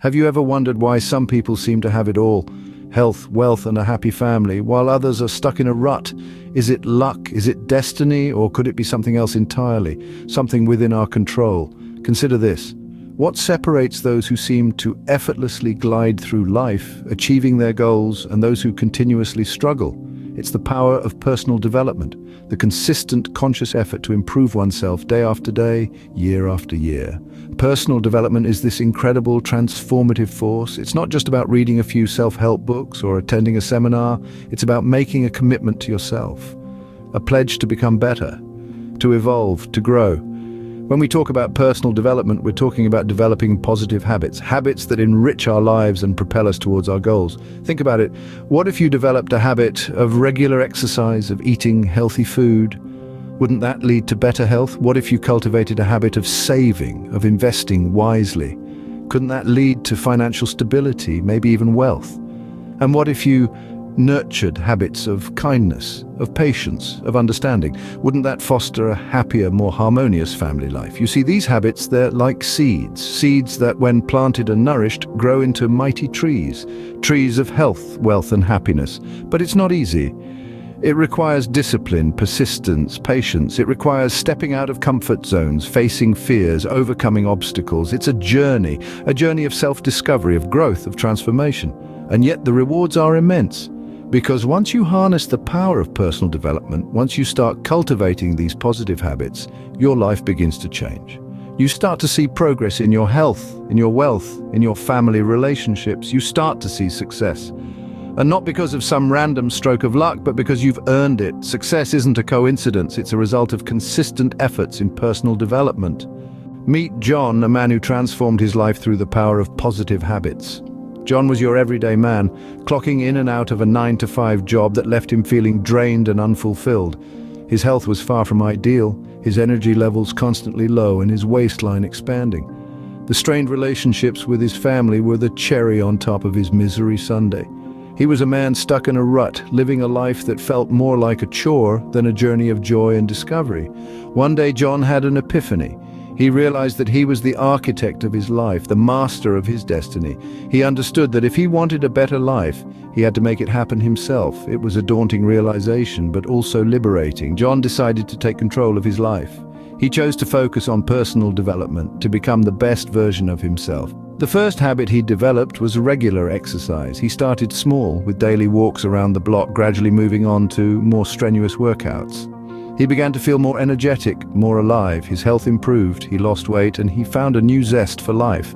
Have you ever wondered why some people seem to have it all? Health, wealth, and a happy family, while others are stuck in a rut. Is it luck? Is it destiny? Or could it be something else entirely? Something within our control? Consider this. What separates those who seem to effortlessly glide through life, achieving their goals, and those who continuously struggle? It's the power of personal development, the consistent conscious effort to improve oneself day after day, year after year. Personal development is this incredible transformative force. It's not just about reading a few self-help books or attending a seminar. It's about making a commitment to yourself, a pledge to become better, to evolve, to grow. When we talk about personal development, we're talking about developing positive habits, habits that enrich our lives and propel us towards our goals. Think about it. What if you developed a habit of regular exercise, of eating healthy food? Wouldn't that lead to better health? What if you cultivated a habit of saving, of investing wisely? Couldn't that lead to financial stability, maybe even wealth? And what if you nurtured habits of kindness, of patience, of understanding? Wouldn't that foster a happier, more harmonious family life? You see, these habits, they're like seeds. Seeds that, when planted and nourished, grow into mighty trees. Trees of health, wealth, and happiness. But it's not easy. It requires discipline, persistence, patience. It requires stepping out of comfort zones, facing fears, overcoming obstacles. It's a journey of self-discovery, of growth, of transformation. And yet the rewards are immense. Because once you harness the power of personal development, once you start cultivating these positive habits, your life begins to change. You start to see progress in your health, in your wealth, in your family relationships. You start to see success. And not because of some random stroke of luck, but because you've earned it. Success isn't a coincidence, it's a result of consistent efforts in personal development. Meet John, a man who transformed his life through the power of positive habits. John was your everyday man, clocking in and out of a 9-to-5 job that left him feeling drained and unfulfilled. His health was far from ideal, his energy levels constantly low and his waistline expanding. The strained relationships with his family were the cherry on top of his misery Sunday. He was a man stuck in a rut, living a life that felt more like a chore than a journey of joy and discovery. One day John had an epiphany. He realized that he was the architect of his life, the master of his destiny. He understood that if he wanted a better life, he had to make it happen himself. It was a daunting realization, but also liberating. John decided to take control of his life. He chose to focus on personal development, to become the best version of himself. The first habit he developed was regular exercise. He started small, with daily walks around the block, gradually moving on to more strenuous workouts. He began to feel more energetic, more alive. His health improved, he lost weight, and he found a new zest for life.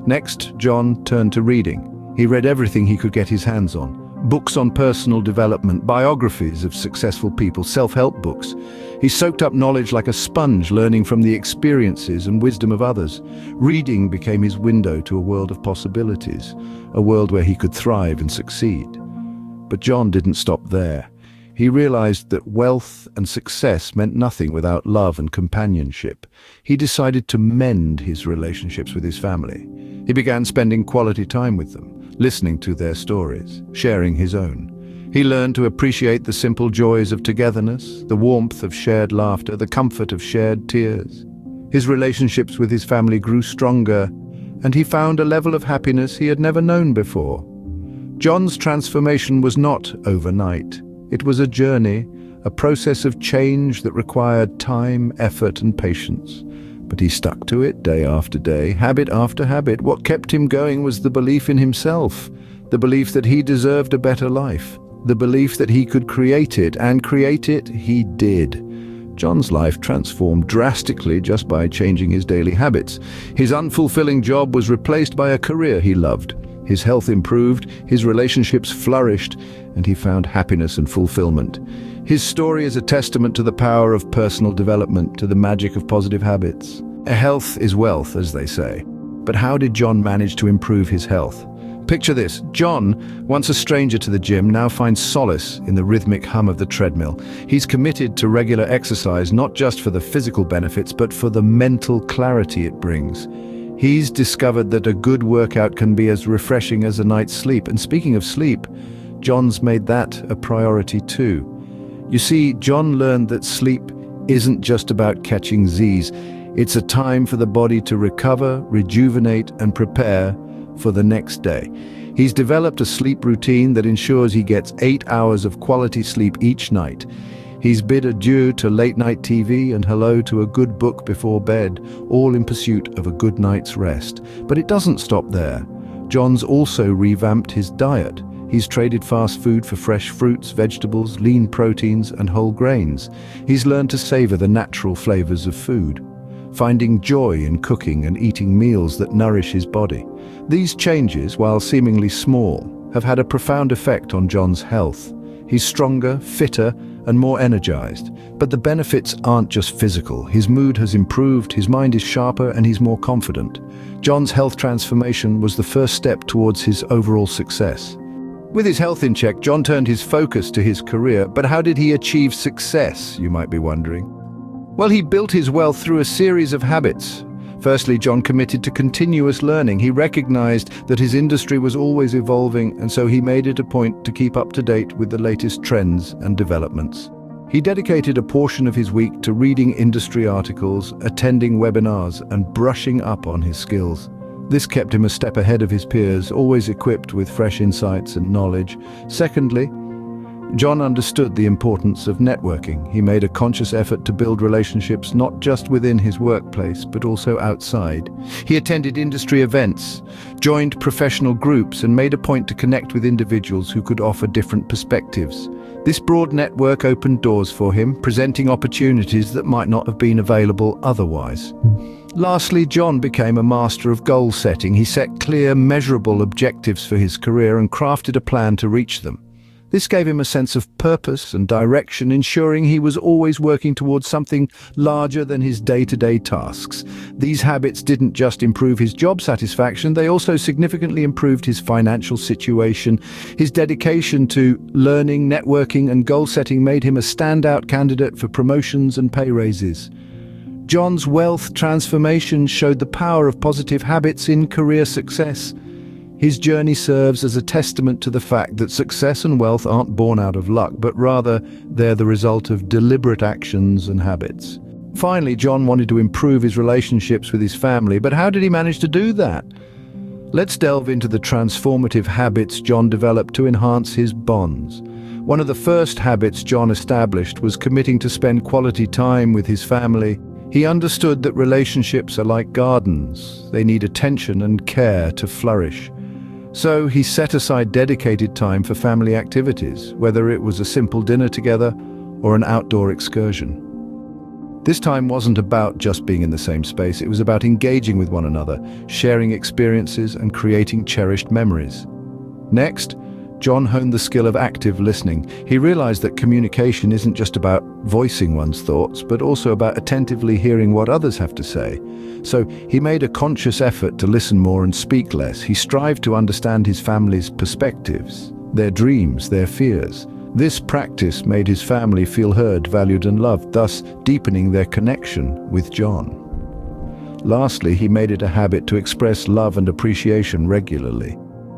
Next, John turned to reading. He read everything he could get his hands on. Books on personal development, biographies of successful people, self-help books. He soaked up knowledge like a sponge, learning from the experiences and wisdom of others. Reading became his window to a world of possibilities, a world where he could thrive and succeed. But John didn't stop there. He realized that wealth and success meant nothing without love and companionship. He decided to mend his relationships with his family. He began spending quality time with them, listening to their stories, sharing his own. He learned to appreciate the simple joys of togetherness, the warmth of shared laughter, the comfort of shared tears. His relationships with his family grew stronger, and he found a level of happiness he had never known before. John's transformation was not overnight. It was a journey, a process of change that required time, effort, and patience. But he stuck to it day after day, habit after habit. What kept him going was the belief in himself, the belief that he deserved a better life, the belief that he could create it, and create it he did. John's life transformed drastically just by changing his daily habits. His unfulfilling job was replaced by a career he loved. His health improved, his relationships flourished, and he found happiness and fulfillment. His story is a testament to the power of personal development, to the magic of positive habits. Health is wealth, as they say. But how did John manage to improve his health? Picture this. John, once a stranger to the gym, now finds solace in the rhythmic hum of the treadmill. He's committed to regular exercise, not just for the physical benefits, but for the mental clarity it brings. He's discovered that a good workout can be as refreshing as a night's sleep. And speaking of sleep, John's made that a priority too. You see, John learned that sleep isn't just about catching Z's. It's a time for the body to recover, rejuvenate, and prepare for the next day. He's developed a sleep routine that ensures he gets 8 hours of quality sleep each night. He's bid adieu to late-night TV and hello to a good book before bed, all in pursuit of a good night's rest. But it doesn't stop there. John's also revamped his diet. He's traded fast food for fresh fruits, vegetables, lean proteins, and whole grains. He's learned to savor the natural flavors of food, finding joy in cooking and eating meals that nourish his body. These changes, while seemingly small, have had a profound effect on John's health. He's stronger, fitter, and more energized. But the benefits aren't just physical. His mood has improved, his mind is sharper, and he's more confident. John's health transformation was the first step towards his overall success. With his health in check, John turned his focus to his career. But how did he achieve success, you might be wondering? Well, he built his wealth through a series of habits. Firstly, John committed to continuous learning. He recognized that his industry was always evolving, and so he made it a point to keep up to date with the latest trends and developments. He dedicated a portion of his week to reading industry articles, attending webinars, and brushing up on his skills. This kept him a step ahead of his peers, always equipped with fresh insights and knowledge. Secondly, John understood the importance of networking. He made a conscious effort to build relationships not just within his workplace, but also outside. He attended industry events, joined professional groups, and made a point to connect with individuals who could offer different perspectives. This broad network opened doors for him, presenting opportunities that might not have been available otherwise. Lastly, John became a master of goal setting. He set clear, measurable objectives for his career and crafted a plan to reach them. This gave him a sense of purpose and direction, ensuring he was always working towards something larger than his day-to-day tasks. These habits didn't just improve his job satisfaction, they also significantly improved his financial situation. His dedication to learning, networking, and goal-setting made him a standout candidate for promotions and pay raises. John's wealth transformation showed the power of positive habits in career success. His journey serves as a testament to the fact that success and wealth aren't born out of luck, but rather they're the result of deliberate actions and habits. Finally, John wanted to improve his relationships with his family, but how did he manage to do that? Let's delve into the transformative habits John developed to enhance his bonds. One of the first habits John established was committing to spend quality time with his family. He understood that relationships are like gardens. They need attention and care to flourish. So he set aside dedicated time for family activities, whether it was a simple dinner together or an outdoor excursion. This time wasn't about just being in the same space, it was about engaging with one another, sharing experiences and creating cherished memories. Next, John honed the skill of active listening. He realized that communication isn't just about voicing one's thoughts, but also about attentively hearing what others have to say. So he made a conscious effort to listen more and speak less. He strived to understand his family's perspectives, their dreams, their fears. This practice made his family feel heard, valued, and loved, thus deepening their connection with John. Lastly, he made it a habit to express love and appreciation regularly.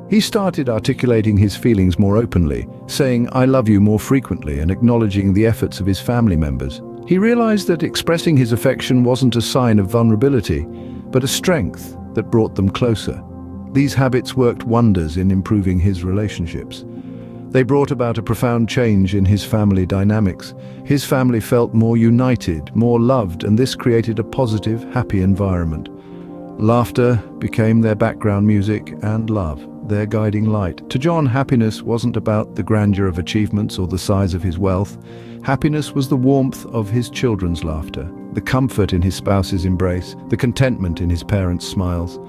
He started articulating his feelings more openly, saying, "I love you" more frequently, and acknowledging the efforts of his family members. He realized that expressing his affection wasn't a sign of vulnerability, but a strength that brought them closer. These habits worked wonders in improving his relationships. They brought about a profound change in his family dynamics. His family felt more united, more loved, and this created a positive, happy environment. Laughter became their background music, and love their guiding light. To John, happiness wasn't about the grandeur of achievements or the size of his wealth. Happiness was the warmth of his children's laughter, the comfort in his spouse's embrace, the contentment in his parents' smiles.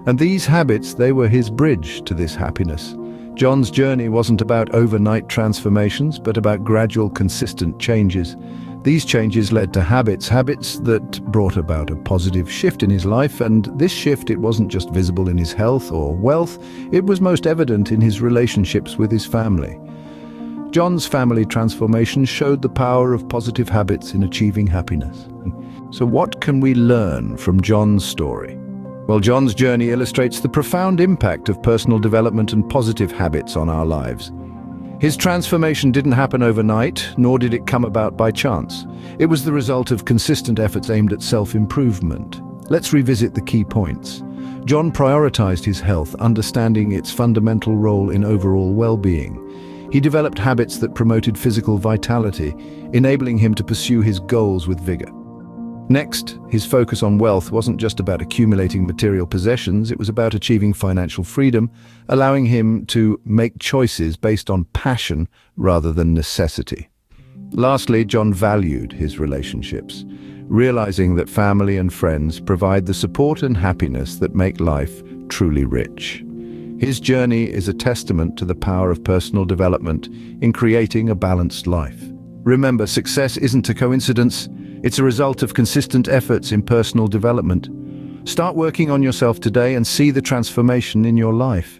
And these habits, they were his bridge to this happiness. John's journey wasn't about overnight transformations, but about gradual, consistent changes. These changes led to habits that brought about a positive shift in his life, and this shift, it wasn't just visible in his health or wealth, it was most evident in his relationships with his family. John's family transformation showed the power of positive habits in achieving happiness. So what can we learn from John's story? Well, John's journey illustrates the profound impact of personal development and positive habits on our lives. His transformation didn't happen overnight, nor did it come about by chance. It was the result of consistent efforts aimed at self-improvement. Let's revisit the key points. John prioritized his health, understanding its fundamental role in overall well-being. He developed habits that promoted physical vitality, enabling him to pursue his goals with vigor. Next, his focus on wealth wasn't just about accumulating material possessions, it was about achieving financial freedom, allowing him to make choices based on passion rather than necessity. Lastly, John valued his relationships, realizing that family and friends provide the support and happiness that make life truly rich. His journey is a testament to the power of personal development in creating a balanced life. Remember, success isn't a coincidence. It's a result of consistent efforts in personal development. Start working on yourself today and see the transformation in your life.